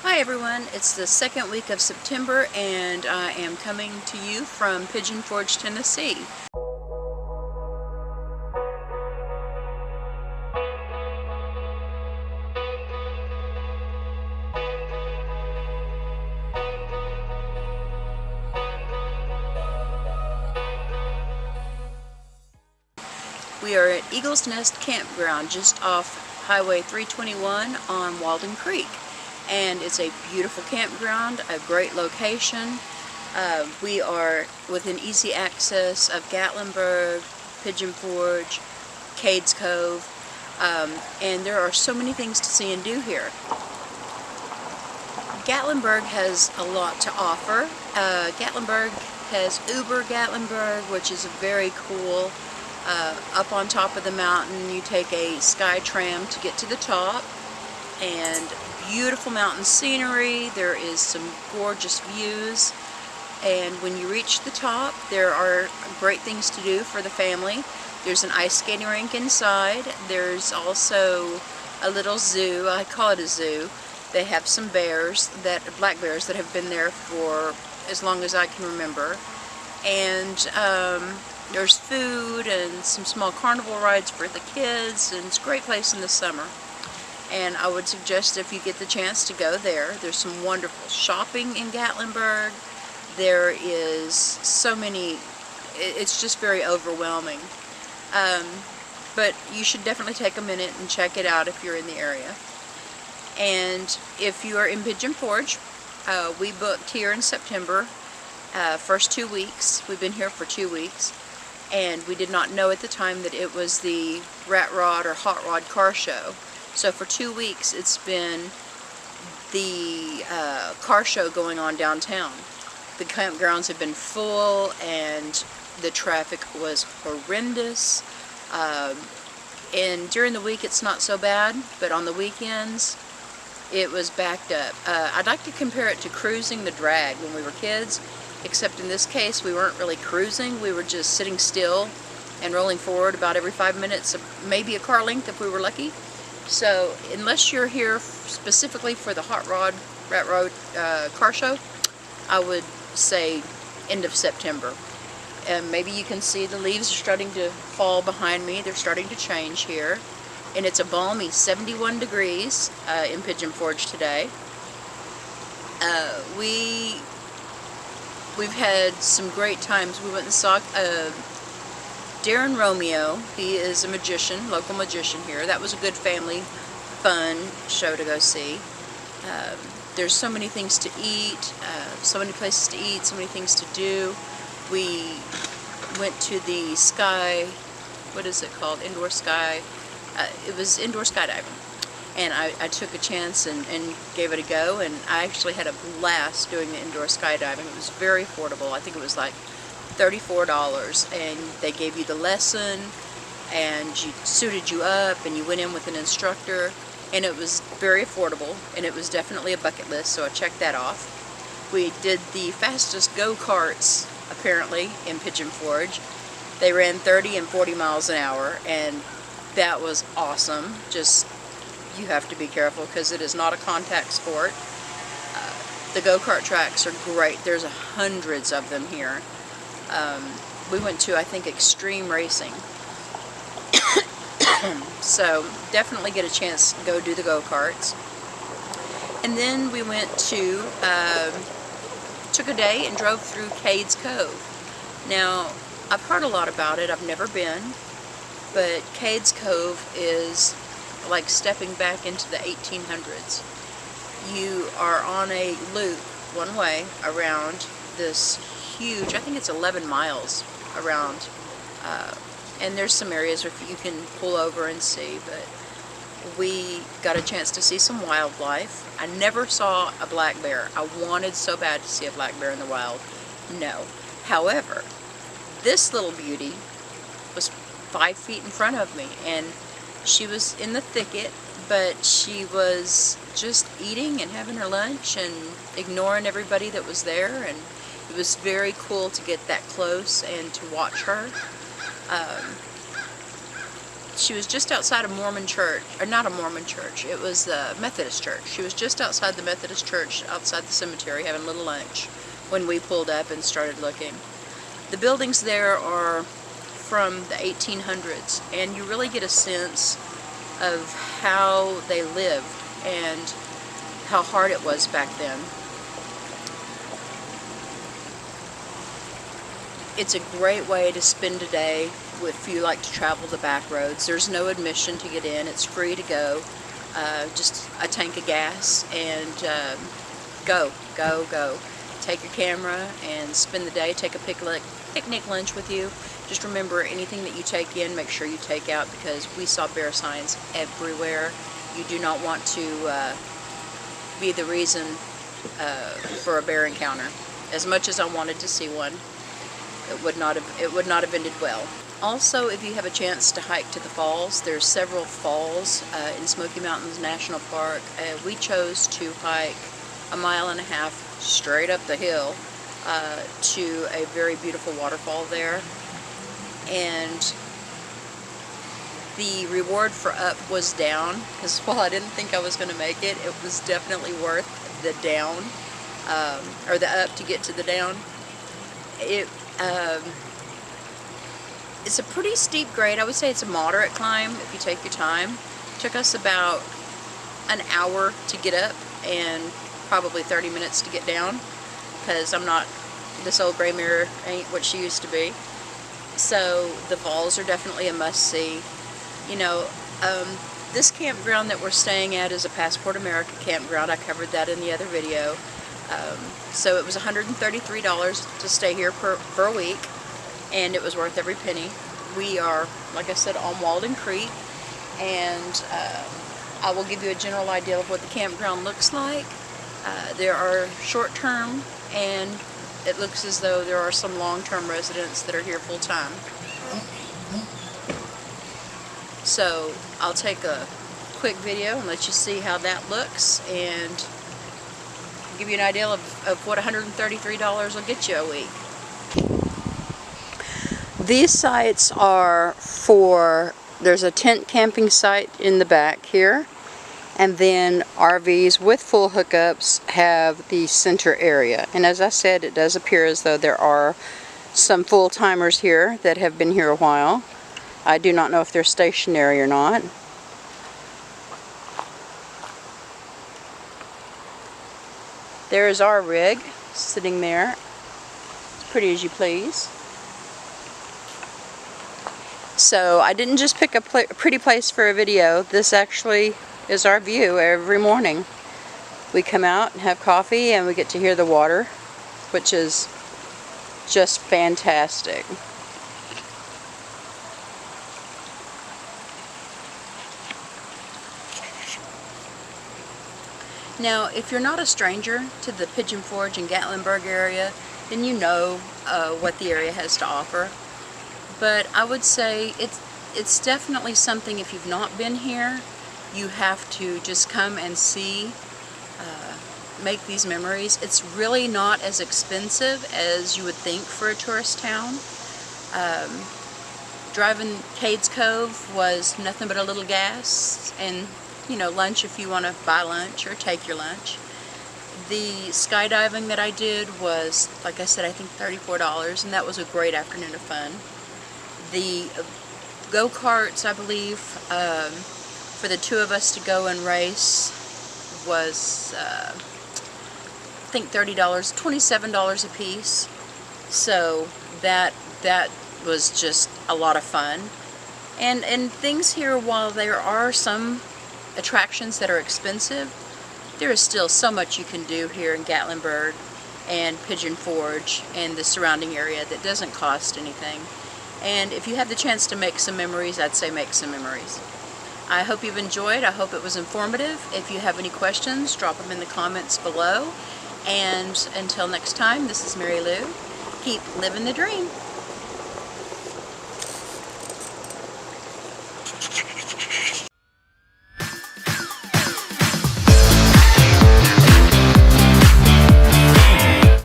Hi everyone, it's the second week of September and I am coming to you from Pigeon, Tennessee. We are at Eagle's Nest Campground just off Highway 321 on Walden Creek. And it's a beautiful campground, a great location. We are within easy access of Gatlinburg, Pigeon Forge, Cades Cove, and there are so many things to see and do here. Gatlinburg has a lot to offer. Gatlinburg has Uber Gatlinburg, which is very cool. Up on top of the mountain, you take a sky tram to get to the top, and beautiful mountain scenery. There is some gorgeous views, and when you reach the top, there are great things to do for the family. There's an ice skating rink inside. There's also a little zoo. I call it a zoo. They have some bears, black bears, that have been there for as long as I can remember. And there's food and some small carnival rides for the kids, and it's a great place in the summer. And I would suggest, if you get the chance, to go there. There's some wonderful shopping in Gatlinburg. There is so many, it's just very overwhelming. But you should definitely take a minute and check it out if you're in the area. And if you are in Pigeon Forge, we booked here in September, first 2 weeks. We've been here for 2 weeks. And we did not know at the time that it was the Rat Rod or Hot Rod car show. So for 2 weeks it's been the car show going on downtown. The campgrounds have been full and the traffic was horrendous. And during the week it's not so bad, but on the weekends it was backed up. I'd like to compare it to cruising the drag when we were kids, except in this case we weren't really cruising, we were just sitting still and rolling forward about every 5 minutes, maybe a car length if we were lucky. So unless you're here specifically for the Hot Rod, Rat Rod car show, I would say end of September. And maybe you can see the leaves are starting to fall behind me. They're starting to change here. And it's a balmy 71 degrees in Pigeon Forge today. We've had some great times. We went and saw Darren Romeo. He is a magician, local magician here. That was a good family fun show to go see. There's so many things to eat, so many places to eat, so many things to do. We went to the what is it called? Indoor sky. It was indoor skydiving. And I took a chance and gave it a go, and I actually had a blast doing the indoor skydiving. It was very affordable. I think it was like $34, and they gave you the lesson and suited you up, and you went in with an instructor, and it was very affordable, and it was definitely a bucket list, so I checked that off. We did the fastest Go-Karts apparently in Pigeon Forge. They ran 30 and 40 miles an hour, and that was awesome. Just, you have to be careful because it is not a contact sport. The go-kart tracks are great. There's hundreds of them here. We went to, I think, Extreme Racing. So definitely get a chance to go do the go-karts. And then we went to, took a day and drove through Cades Cove. Now, I've heard a lot about it. I've never been. But Cades Cove is like stepping back into the 1800s. You are on a loop, one way, around this huge, I think it's 11 miles around, and there's some areas where you can pull over and see, but we got a chance to see some wildlife. I never saw a black bear. I wanted so bad to see a black bear in the wild. No. However, this little beauty was 5 feet in front of me, and she was in the thicket, but she was just eating and having her lunch and ignoring everybody that was there, and it was very cool to get that close and to watch her. she was just outside a Mormon church, or not a Mormon church, it was a Methodist church. She was just outside the Methodist church, outside the cemetery, having a little lunch when we pulled up and started looking. The buildings there are from the 1800s, and you really get a sense of how they lived and how hard it was back then. It's a great way to spend a day if you like to travel the back roads. There's no admission to get in. It's free to go. Just a tank of gas and go. Take your camera and spend the day. Take a picnic lunch with you. Just remember, anything that you take in, make sure you take out, because we saw bear signs everywhere. You do not want to be the reason for a bear encounter. As much as I wanted to see one, it would not have ended well. Also, if you have a chance to hike to the falls, there's several falls in Smoky Mountains National Park. We chose to hike 1.5 miles straight up the hill to a very beautiful waterfall there. And the reward for up was down, because while I didn't think I was going to make it, it was definitely worth the down, or the up to get to the down. It's a pretty steep grade. I would say it's a moderate climb if you take your time. It took us about an hour to get up and probably 30 minutes to get down, because this old gray mirror ain't what she used to be. So the falls are definitely a must-see. You know, this campground that we're staying at is a Passport America campground. I covered that in the other video. So it was $133 to stay here for a week, and it was worth every penny. We are, like I said, on Walden Creek, and I will give you a general idea of what the campground looks like. There are short-term, and it looks as though there are some long-term residents that are here full-time. So I'll take a quick video and let you see how that looks, and give you an idea of what $133 will get you a week. These sites are there's a tent camping site in the back here, and then RVs with full hookups have the center area. And as I said, it does appear as though there are some full-timers here that have been here a while. I do not know if they're stationary or not. There is our rig sitting there, as pretty as you please. So I didn't just pick a pretty place for a video. This actually is our view every morning. We come out and have coffee, and we get to hear the water, which is just fantastic. Now, if you're not a stranger to the Pigeon Forge and Gatlinburg area, then you know what the area has to offer. But I would say it's definitely something, if you've not been here, you have to just come and see, make these memories. It's really not as expensive as you would think for a tourist town. Driving Cades Cove was nothing but a little gas, and you know, lunch if you want to buy lunch or take your lunch. The skydiving that I did was, like I said, I think $34, and that was a great afternoon of fun. The Go-Karts, I believe, for the two of us to go and race was, I think $30, $27 a piece. So that was just a lot of fun. And things here, while there are some attractions that are expensive, there is still so much you can do here in Gatlinburg and Pigeon Forge and the surrounding area that doesn't cost anything. And if you have the chance to make some memories, I'd say make some memories. I hope you've enjoyed. I hope it was informative. If you have any questions, drop them in the comments below. And until next time, this is Mary Lou. Keep living the dream.